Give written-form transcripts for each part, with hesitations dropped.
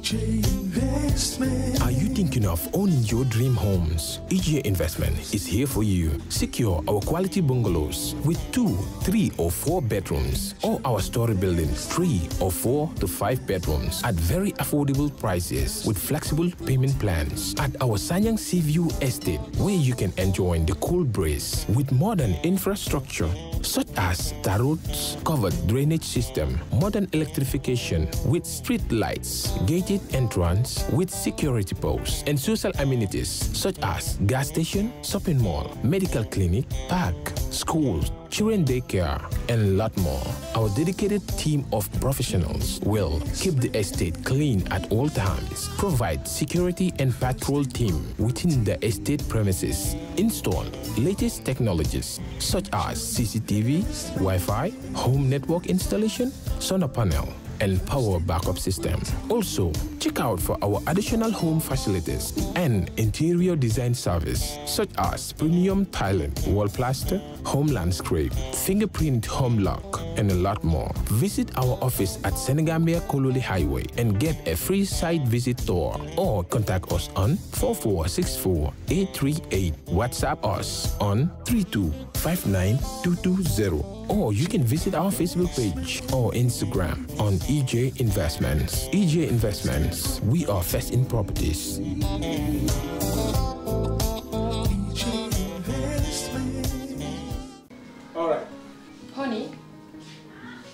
Are you thinking of owning your dream homes? EJ Investment is here for you. Secure our quality bungalows with 2, 3 or 4 bedrooms, or our story buildings 3 or 4 to 5 bedrooms at very affordable prices with flexible payment plans at our Sanyang Seaview Estate, where you can enjoy the cool breeze with modern infrastructure such as tar roads, covered drainage system, modern electrification with street lights, gated entrance with security posts, and social amenities such as gas station, shopping mall, medical clinic, park, schools, children daycare, and a lot more. Our dedicated team of professionals will keep the estate clean at all times, provide security and patrol team within the estate premises, install latest technologies such as CCTV, Wi-Fi, home network installation, solar panel, and power backup system. Also, check out for our additional home facilities and interior design service such as premium tiling, wall plaster, home landscape, fingerprint home lock, and a lot more. Visit our office at Senegambia Kololi Highway and get a free site visit tour, or contact us on 4464-838. WhatsApp us on 3259220. Or you can visit our Facebook page or Instagram on EJ Investments. EJ Investments, we are first in properties. All right. Honey,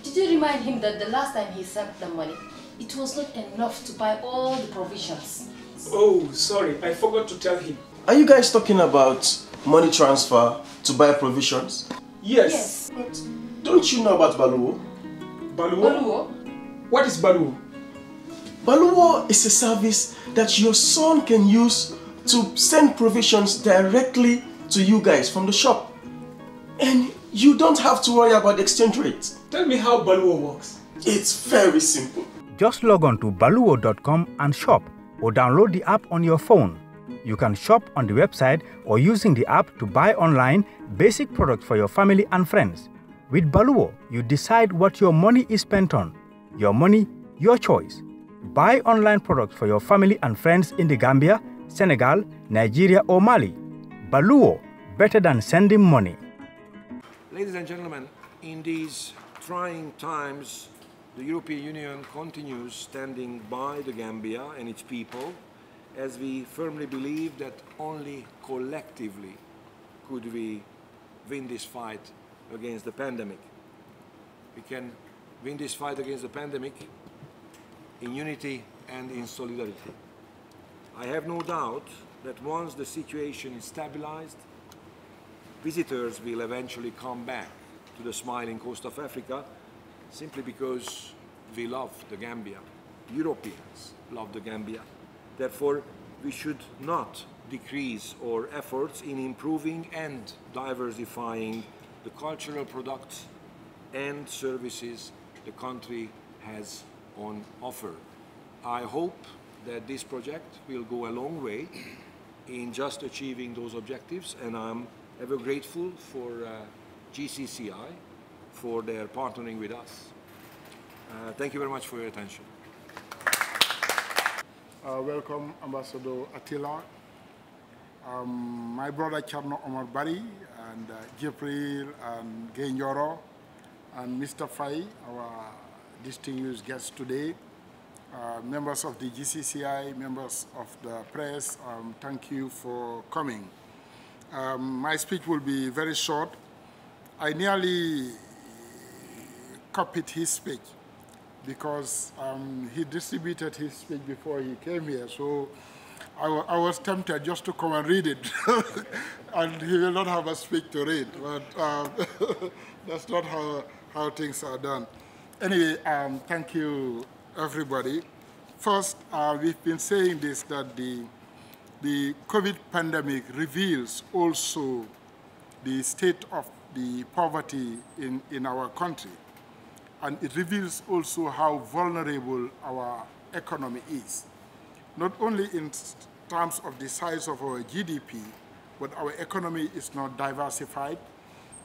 did you remind him that the last time he sent the money, it was not enough to buy all the provisions? Oh, sorry, I forgot to tell him. Are you guys talking about money transfer to buy provisions? Yes. But don't you know about Baluwo? Baluwo? Baluwo? What is Baluwo? Baluwo is a service that your son can use to send provisions directly to you guys from the shop. And you don't have to worry about the exchange rate. Tell me how Baluwo works. It's very simple. Just log on to baluwo.com and shop, or download the app on your phone. You can shop on the website or using the app to buy online basic products for your family and friends. With Baluwo, you decide what your money is spent on. Your money, your choice. Buy online products for your family and friends in the Gambia, Senegal, Nigeria or Mali. Baluwo, better than sending money. Ladies and gentlemen, in these trying times, the European Union continues standing by the Gambia and its people, as we firmly believe that only collectively could we win this fight against the pandemic. We can win this fight against the pandemic in unity and in solidarity. I have no doubt that once the situation is stabilized, visitors will eventually come back to the smiling coast of Africa, simply because we love the Gambia. Europeans love the Gambia. Therefore, we should not decrease our efforts in improving and diversifying the cultural products and services the country has on offer. I hope that this project will go a long way in just achieving those objectives, and I'm ever grateful for GCCI for their partnering with us. Thank you very much for your attention. Welcome, Ambassador Attila. My brother Charno Omar Bari and Jibril and Genyoro and Mr. Fai, our distinguished guests today, members of the GCCI, members of the press, thank you for coming. My speech will be very short. I nearly copied his speech because he distributed his speech before he came here. So I was tempted just to come and read it. And he will not have a speech to read. But that's not how things are done. Anyway, thank you, everybody. First, we've been saying this, that the COVID pandemic reveals also the state of the poverty in our country. And it reveals also how vulnerable our economy is. Not only in terms of the size of our GDP, but our economy is not diversified.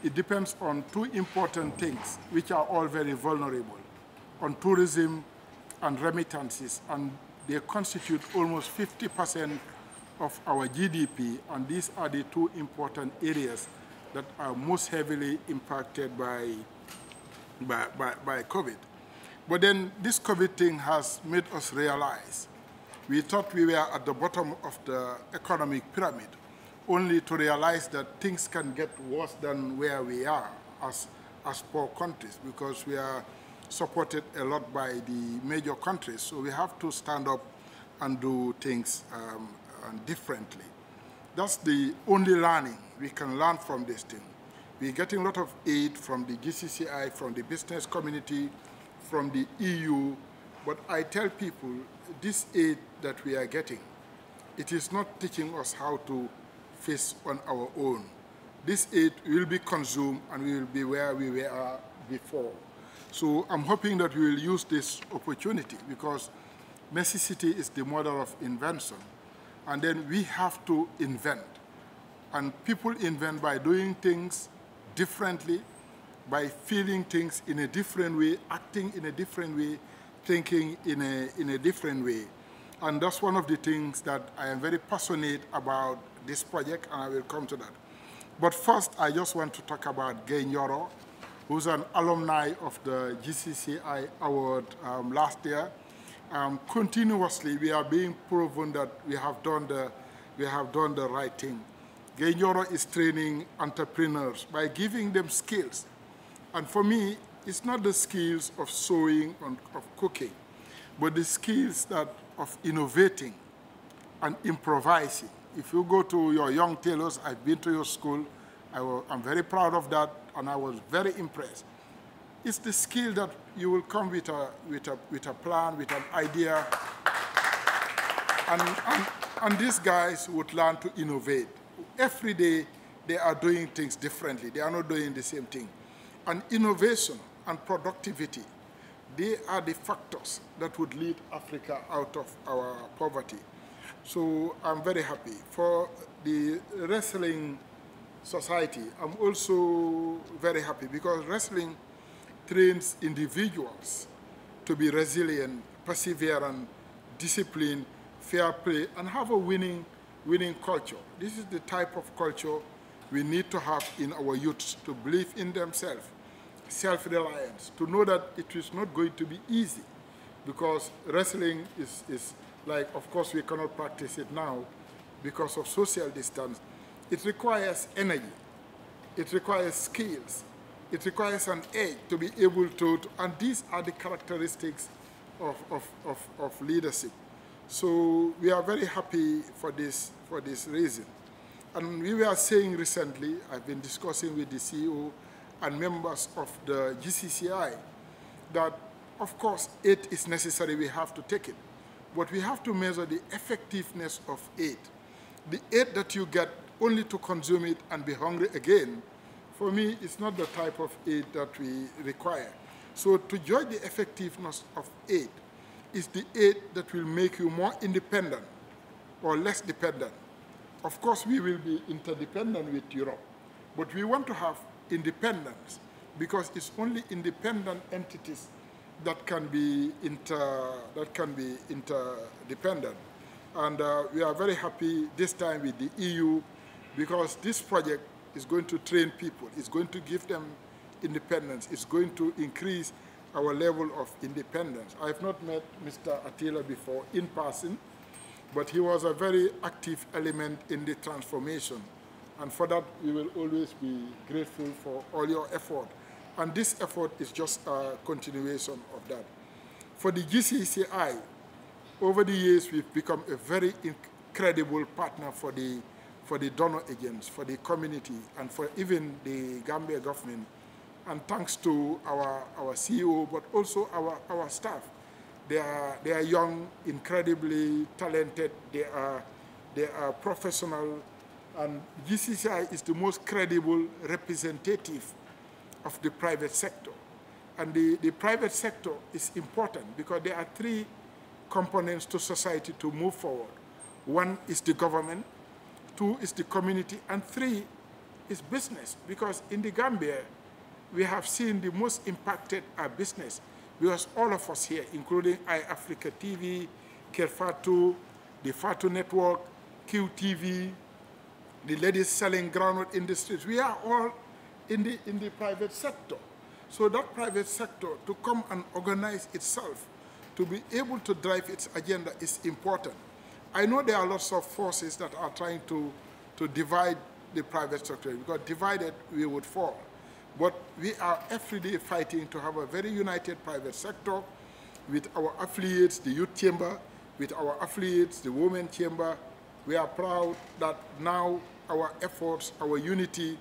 It depends on two important things, which are all very vulnerable, on tourism and remittances. And They constitute almost 50% of our GDP, and these are the two important areas that are most heavily impacted by COVID. But then this COVID thing has made us realize we thought we were at the bottom of the economic pyramid, only to realize that things can get worse than where we are as poor countries, because we are supported a lot by the major countries. So we have to stand up and do things differently. That's the only learning we can learn from this thing. We're getting a lot of aid from the GCCI, from the business community, from the EU, but I tell people this aid that we are getting, it is not teaching us how to face on our own. This aid will be consumed and we will be where we were before. So I'm hoping that we will use this opportunity, because necessity is the mother of invention. And then we have to invent. And people invent by doing things differently, by feeling things in a different way, acting in a different way, thinking in a different way. And that's one of the things that I am very passionate about this project, and I will come to that. But first, I just want to talk about Kerr, who's an alumni of the GCCI award last year. Continuously, we are being proven that we have done the right thing. Kerr is training entrepreneurs by giving them skills. And for me, it's not the skills of sewing and of cooking, but the skills of innovating and improvising. If you go to your young tailors, I've been to your school, I'm very proud of that, and I was very impressed. It's the skill that you will come with a plan, with an idea, and these guys would learn to innovate. Every day, they are doing things differently. They are not doing the same thing. And innovation and productivity, they are the factors that would lead Africa out of our poverty. So I'm very happy. For the wrestling society, I'm also very happy, because wrestling trains individuals to be resilient, perseverant, disciplined, fair play, and have a winning culture. This is the type of culture we need to have in our youth, to believe in themselves, self-reliance, to know that it is not going to be easy, because wrestling is like, of course, we cannot practice it now because of social distance. It requires energy. It requires skills. It requires an edge to be able to, and these are the characteristics of leadership. So we are very happy for this reason. And we were saying recently, I've been discussing with the CEO and members of the GCCI, that of course aid is necessary, we have to take it. But we have to measure the effectiveness of aid. The aid that you get only to consume it and be hungry again, for me, it's not the type of aid that we require. So to judge the effectiveness of aid is the aid that will make you more independent or less dependent. Of course, we will be interdependent with Europe, but we want to have independence, because it's only independent entities that can be interdependent. And we are very happy this time with the EU, because this project is going to train people, it's going to give them independence, it's going to increase our level of independence. I have not met Mr. Attila before in person, but he was a very active element in the transformation. And for that, we will always be grateful for all your effort. And this effort is just a continuation of that. For the GCCI, over the years, we've become a very incredible partner for the donor agents, for the community, and for even the Gambia government. And thanks to our CEO, but also our staff. They are young, incredibly talented, they are professional, and GCCI is the most credible representative of the private sector. And the private sector is important because there are three components to society to move forward. One is the government, two is the community, and three is business. Because in the Gambia, we have seen the most impacted are business, because all of us here, including iAfrica TV, Kerr Fatou, the Fatou Network, QTV, the ladies selling groundnut in the streets. We are all in the private sector. So that private sector to come and organize itself, to be able to drive its agenda is important. I know there are lots of forces that are trying to divide the private sector, because divided we would fall. But we are every day fighting to have a very united private sector with our affiliates, the Youth Chamber, with our affiliates, the Women Chamber. We are proud that now our efforts, our unity,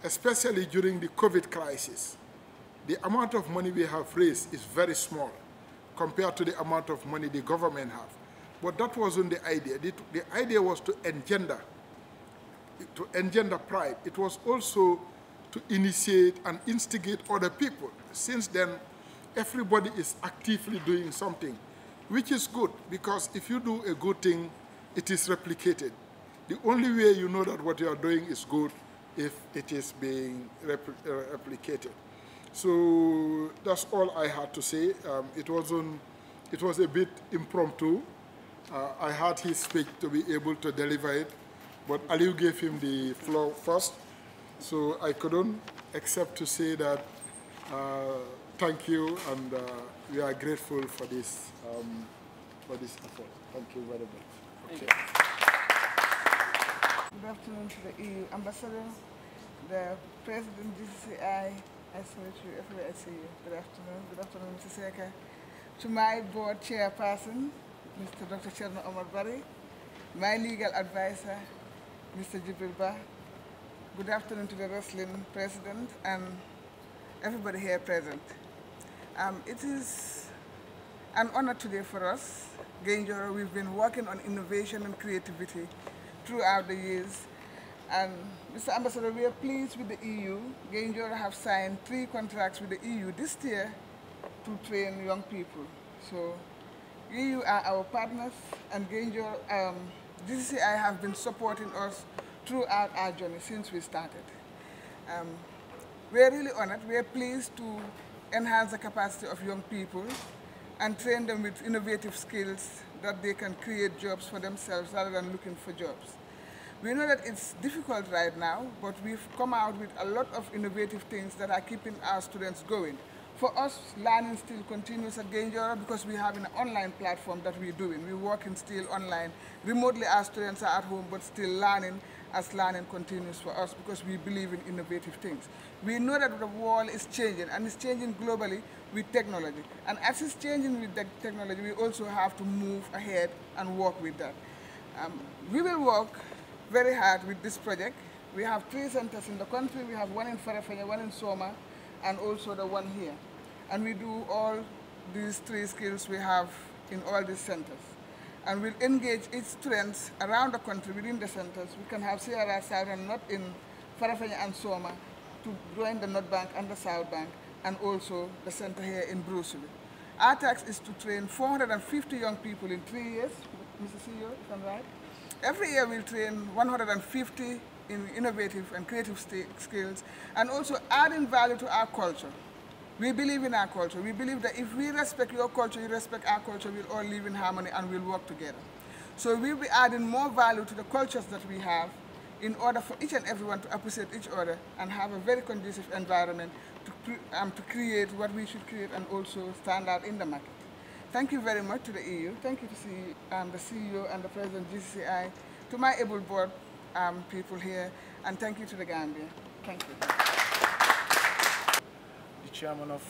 especially during the COVID crisis, the amount of money we have raised is very small compared to the amount of money the government have. But that wasn't the idea. The idea was to engender pride. It was also to initiate and instigate other people. Since then, everybody is actively doing something, which is good, because if you do a good thing, it is replicated. The only way you know that what you are doing is good if it is being replicated. So that's all I had to say. It was a bit impromptu. I had his speech to be able to deliver it, but Aliu gave him the floor first. So I couldn't except to say that thank you, and we are grateful for this effort. Thank you very much. Okay. Good afternoon to the EU Ambassador, the President GCCI. I salute you everywhere I see you. Good afternoon, Mr. Seka. To my board chairperson, Mr. Dr. Cherno Omar Bari, my legal advisor, Mr. Jibril Ba. Good afternoon to the wrestling president and everybody here present. It is an honor today for us. Genjoro, we've been working on innovation and creativity throughout the years. And Mr. Ambassador, we are pleased with the EU. Genjoro have signed 3 contracts with the EU this year to train young people. So EU are our partners, and Genjoro, GCCI have been supporting us throughout our journey since we started. We are really honored. We are pleased to enhance the capacity of young people and train them with innovative skills that they can create jobs for themselves rather than looking for jobs. We know that it's difficult right now, but we've come out with a lot of innovative things that are keeping our students going. For us, learning still continues at Genjoro because we have an online platform that we're doing. We're working still online. Remotely, our students are at home, but still learning as learning continues for us because we believe in innovative things. We know that the world is changing, and it's changing globally with technology. And as it's changing with the technology, we also have to move ahead and work with that. We will work very hard with this project. We have 3 centers in the country. We have one in Farafenya, one in Soma, and also the one here. And we do all these 3 skills we have in all these centers. And we'll engage each students around the country within the centers. We can have CRR South and North in Farafenya and Soma to join the North Bank and the South Bank, and also the center here in Brussels. Our task is to train 450 young people in 3 years, Mr. CEO, if I'm right. Every year we'll train 150 in innovative and creative skills, and also adding value to our culture. We believe in our culture. We believe that if we respect your culture, you respect our culture, we'll all live in harmony and we'll work together. So we'll be adding more value to the cultures that we have in order for each and everyone to appreciate each other and have a very conducive environment to create what we should create and also stand out in the market. Thank you very much to the EU. Thank you to the CEO and the President GCCI, to my able board people here, and thank you to the Gambia. Thank you. The chairman of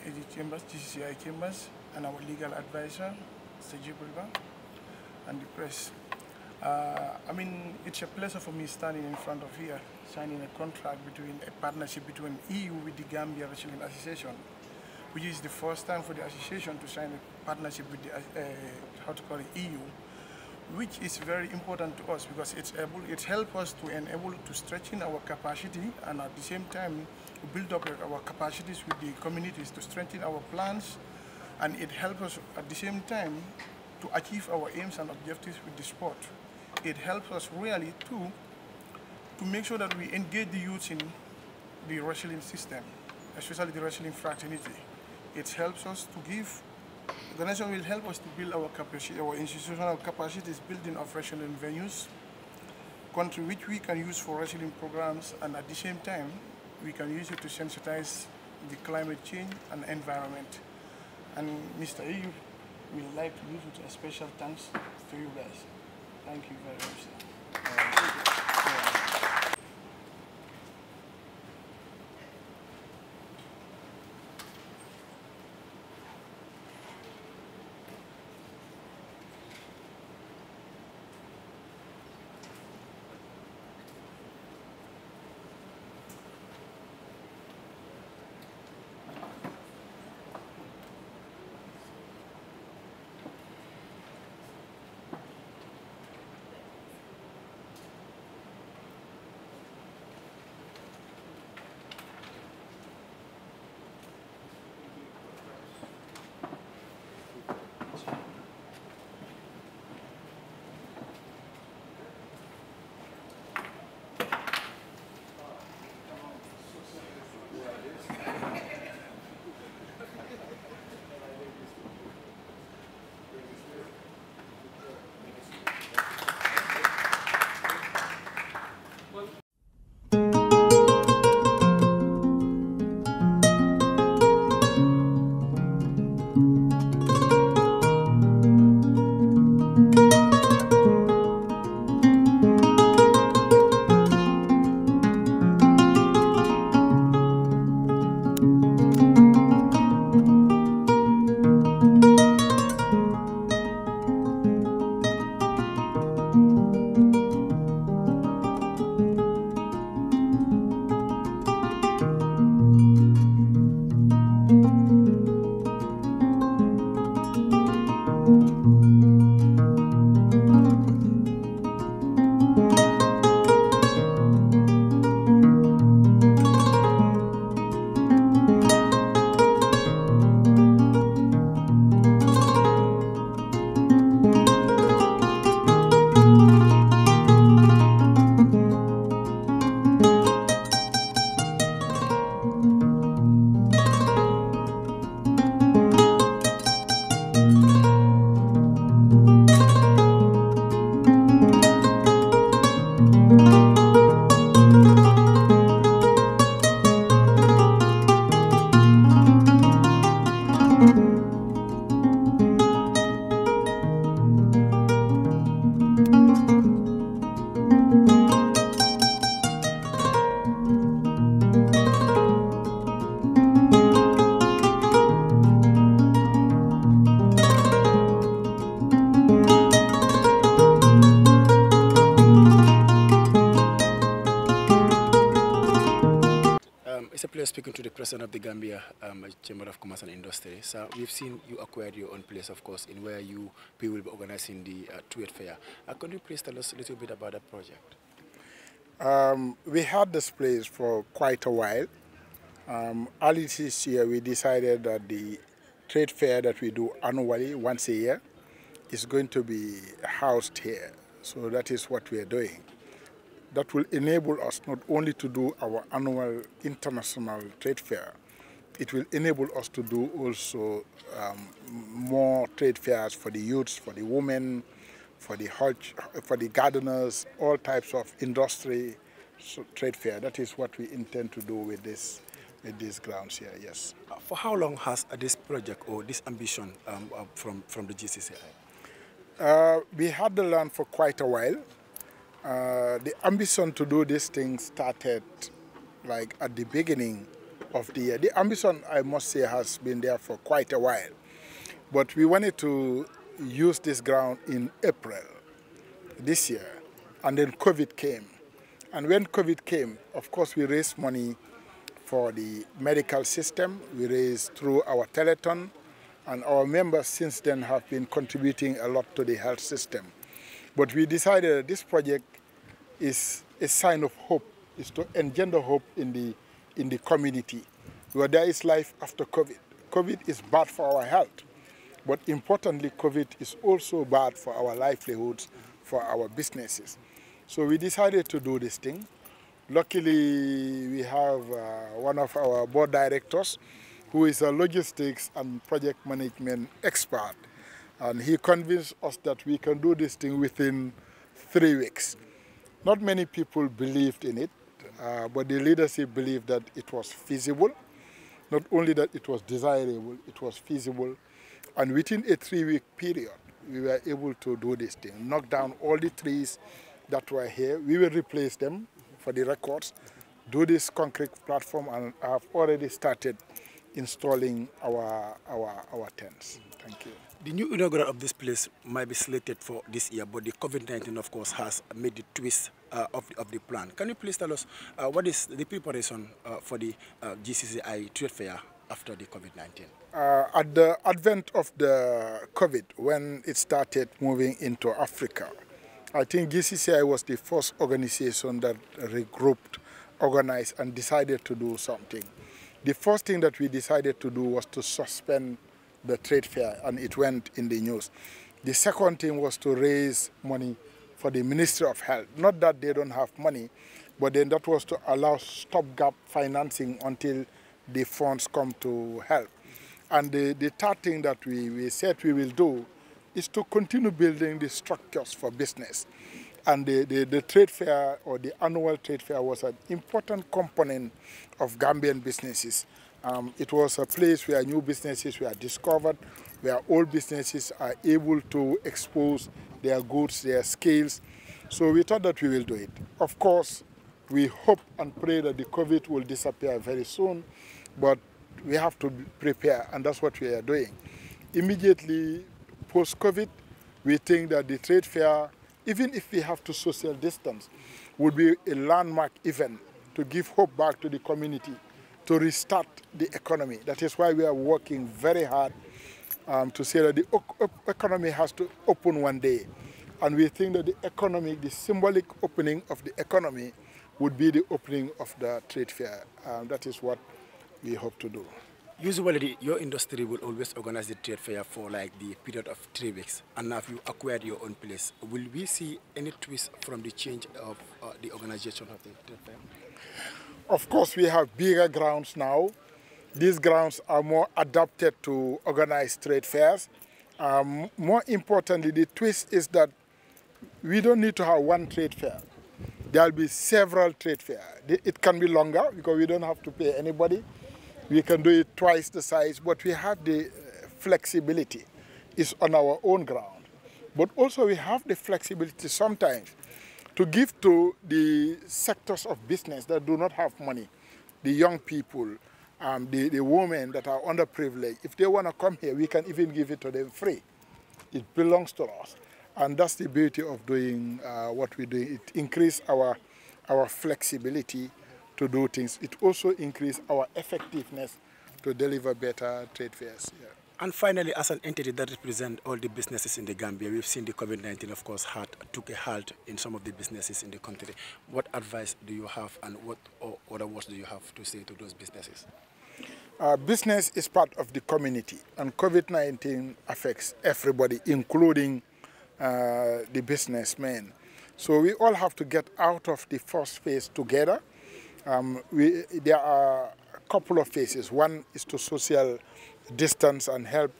AG Chambers, GCCI Chambers, and our legal advisor, Mr. Jibril, and the press. I mean, it's a pleasure for me standing in front of here, signing a contract between a partnership between EU with the Gambia Wrestling Association, which is the first time for the association to sign a partnership with the EU, which is very important to us because it helps us to enable to strengthen our capacity, and at the same time build up our capacities with the communities to strengthen our plans, and it helps us at the same time to achieve our aims and objectives with the sport. It helps us really to make sure that we engage the youth in the wrestling system, especially the wrestling fraternity. It helps us to give The organization will help us to build our capacity, our institutional capacities, building of wrestling venues, country which we can use for wrestling programs, and at the same time, we can use it to sensitize the climate change and environment. And Mr. E, we would like to use it as special thanks to you guys. Thank you very much, sir. It's a pleasure speaking to the President of the Gambia Chamber of Commerce and Industry. So we've seen you acquired your own place, of course, in where you people will be organizing the trade fair. Could you please tell us a little bit about that project? We had this place for quite a while. Early this year, we decided that the trade fair that we do annually, once a year, is going to be housed here. So that is what we are doing. That will enable us not only to do our annual international trade fair, it will enable us to do also more trade fairs for the youths, for the women, for the gardeners, all types of industry trade fair. That is what we intend to do with these grounds here, yes. For how long has this project or this ambition from the GCCI? We had the land for quite a while. The ambition to do this thing started like at the beginning of the year. The ambition, I must say, has been there for quite a while. But we wanted to use this ground in April this year, and then COVID came. And when COVID came, of course, we raised money for the medical system. We raised through our telethon, and our members since then have been contributing a lot to the health system. But we decided that this project is a sign of hope, is to engender hope in the community, where there is life after COVID. COVID is bad for our health, but importantly, COVID is also bad for our livelihoods, for our businesses. So we decided to do this thing. Luckily, we have one of our board directors who is a logistics and project management expert. And he convinced us that we can do this thing within 3 weeks. Not many people believed in it, but the leadership believed that it was feasible. Not only that it was desirable, it was feasible. And within a 3-week period, we were able to do this thing, knock down all the trees that were here. We will replace them for the records, do this concrete platform, and have already started installing our tents. Thank you. The new inaugural of this place might be slated for this year, but the COVID-19, of course, has made the twist of the plan. Can you please tell us what is the preparation for the GCCI trade fair after the COVID-19? At the advent of the COVID, when it started moving into Africa, I think GCCI was the first organization that regrouped, organized, and decided to do something. The first thing that we decided to do was to suspend the trade fair, and it went in the news. The second thing was to raise money for the Ministry of Health. Not that they don't have money, but then that was to allow stopgap financing until the funds come to help. And the third thing that we said we will do is to continue building the structures for business. And the trade fair, or the annual trade fair, was an important component of Gambian businesses. It was a place where new businesses were discovered, where old businesses are able to expose their goods, their skills. So we thought that we will do it. Of course, we hope and pray that the COVID will disappear very soon, but we have to prepare, and that's what we are doing. Immediately post-COVID, we think that the trade fair, even if we have to social distance, would be a landmark event to give hope back to the community, to restart the economy. That is why we are working very hard to say that the economy has to open one day. And we think that the symbolic opening of the economy would be the opening of the trade fair. That is what we hope to do. Usually, your industry will always organize the trade fair for like the period of 3 weeks, and now you acquired your own place. Will we see any twist from the change of the organization of the trade fair? Of course, we have bigger grounds now. These grounds are more adapted to organize trade fairs. More importantly, the twist is that we don't need to have one trade fair. There will be several trade fairs. It can be longer because we don't have to pay anybody. We can do it twice the size, but we have the flexibility. It's on our own ground. But also we have the flexibility sometimes to give to the sectors of business that do not have money, the young people, the women that are underprivileged. If they want to come here, we can even give it to them free. It belongs to us. And that's the beauty of doing what we do. It increases our flexibility to do things. It also increases our effectiveness to deliver better trade fairs. Yeah. And finally, as an entity that represents all the businesses in the Gambia, we've seen the COVID-19, of course, took a halt in some of the businesses in the country. What advice do you have, and what other words do you have to say to those businesses? Business is part of the community, and COVID-19 affects everybody, including the businessmen. So we all have to get out of the first phase together. There are a couple of phases. One is to social distance and help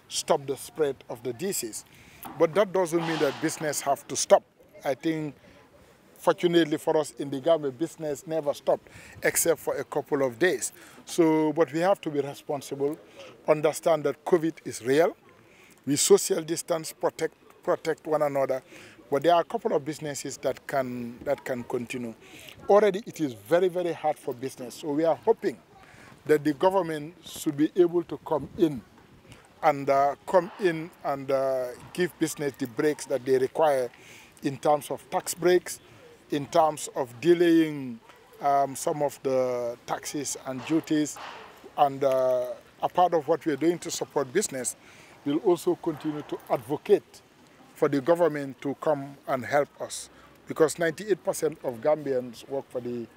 stop the spread of the disease. But that doesn't mean that business have to stop. I think, fortunately for us in the Gambia, business never stopped, except for a couple of days. So, but we have to be responsible, understand that COVID is real. We social distance, protect one another. But there are a couple of businesses that can continue. Already it is very, very hard for business. So we are hoping that the government should be able to come in and give business the breaks that they require in terms of tax breaks, in terms of delaying some of the taxes and duties. And a part of what we are doing to support business will also continue to advocate for the government to come and help us, because 98% of Gambians work for the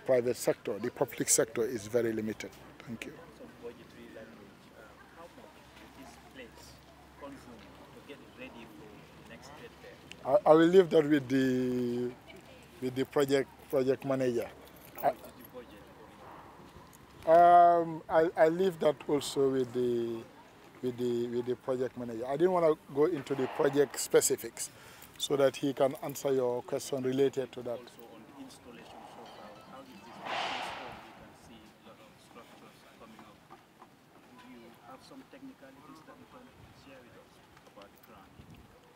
private sector. The public sector is very limited. Thank you. So budgetary language, how much does this place consume to get it ready for the next trade fair? I will leave that with the project manager. How much is the budget I leave that also with the project manager. I didn't want to go into the project specifics so that he can answer your question related to that. Also on the installation so far, how is this installed? You can see a lot of structures coming up. Do you have some technicalities that you can share with us about the ground?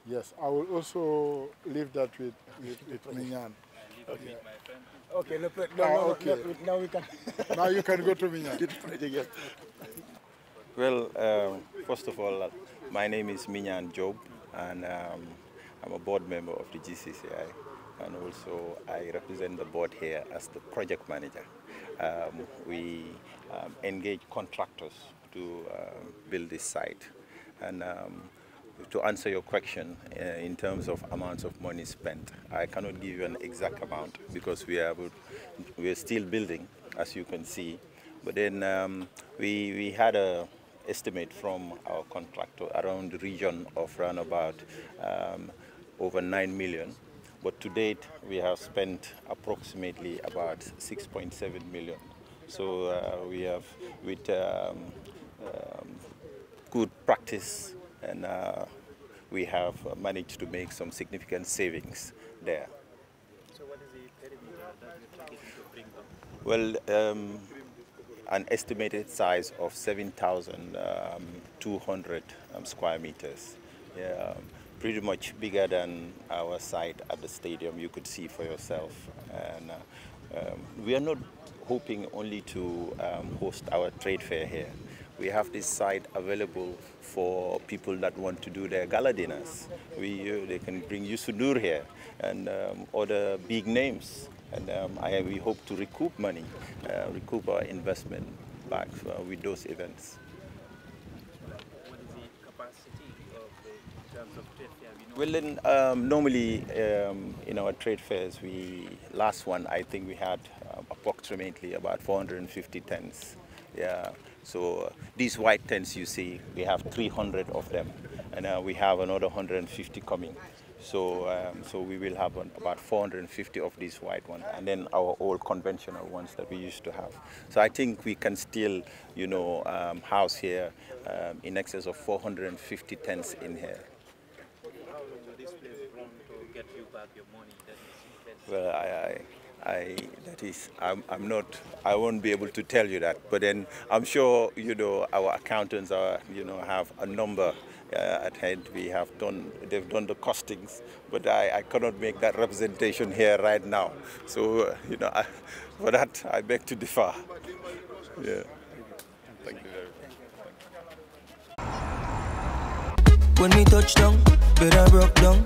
Yes, I will also leave that with Minyan. With my friend. Okay, okay. Now we can. Now you can go to Minyan. Well, first of all, my name is Minyan Job, and I'm a board member of the GCCI, and also I represent the board here as the project manager. We engage contractors to build this site, and to answer your question in terms of amounts of money spent, I cannot give you an exact amount because we are still building, as you can see. But then we had a estimate from our contractor around the region of around about over 9 million. But to date, we have spent approximately about 6.7 million. So we have, with good practice, and we have managed to make some significant savings there. So what is the perimeter that you're targeting to bring up? Well, an estimated size of 7,200 square meters. Yeah, pretty much bigger than our site at the stadium, you could see for yourself. And we are not hoping only to host our trade fair here. We have this site available for people that want to do their gala dinners. They can bring Yusudur here and other big names. And we hope to recoup money, recoup our investment back with those events. What is the capacity of in terms of trade fair? Well, then, normally in our trade fairs, last one, I think we had approximately about 450 tents. Yeah. So these white tents you see, we have 300 of them, and we have another 150 coming. So so we will have about 450 of these white ones, and then our old conventional ones that we used to have. So I think we can still, house here in excess of 450 tents in here. How long will this place run to get you back your money that is Well, I won't be able to tell you that, but then I'm sure, our accountants have a number at hand. They've done the costings, but I cannot make that representation here right now. So, for that, I beg to differ. Yeah. Thank you very much. When we touch down, better broke down.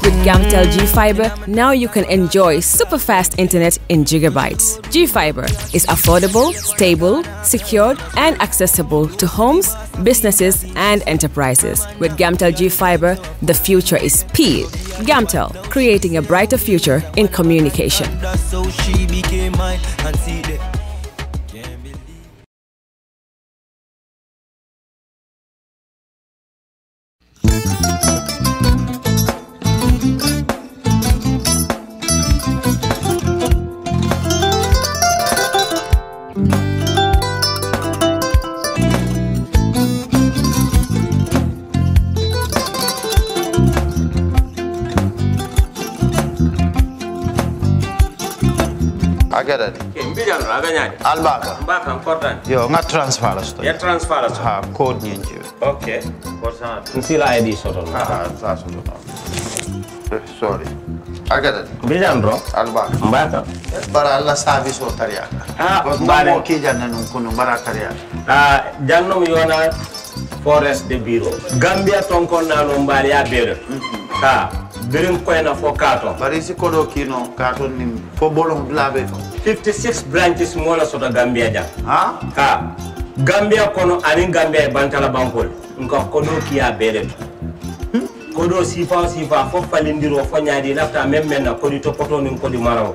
With Gamtel G-Fiber, now you can enjoy super fast internet in gigabytes. G-Fiber is affordable, stable, secured, and accessible to homes, businesses, and enterprises. With Gamtel G-Fiber, the future is speed. Gamtel, creating a brighter future in communication. That's how she became mine, and see the Agada. Mbijan aganyani. Albaka. Mbaka important. Yo, nga transfer la sto. Ya transfer la sto. Ha, code nyinji. Okay. What's Nsila ID soto. Ah, that's sorry. Agada. Mbijan bro. Albaka. Mbaka. Bara alla service o tariaka. Ah, mbale. Mo ki janna nun kunu bara tariaka. Jannom yona forest de bureau. Gambia tonkon na no mbali ya bere. Birim koyna fo kato. Barisi kodo kino kato ni fo bolong blabe. 56 branches mola soto Gambia ja. Ha? Gambia kono ani Gambia bantala bankol. Nko kodo ki ya bere. kodo sifa fo falindiro fo nyaadi lafta même na kodi topoto nin kodi maraw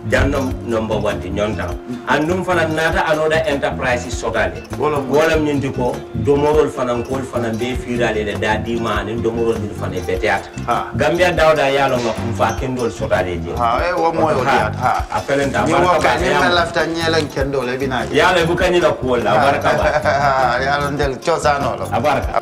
jannom number 1 ti nyonta andum fana nata anoda enterprise sotale wala nyindi ko domorol fana kol fana be firale le dadi ma nin domorol ni fana beteata Gambia dawda yalo ngam fa kendol sotale je wo moyo diat apelenta ni wo ka ni na lafta nyelen kendol e binaji yalo bu kanila ko la baraka ba yalo ndel ciosano lo baraka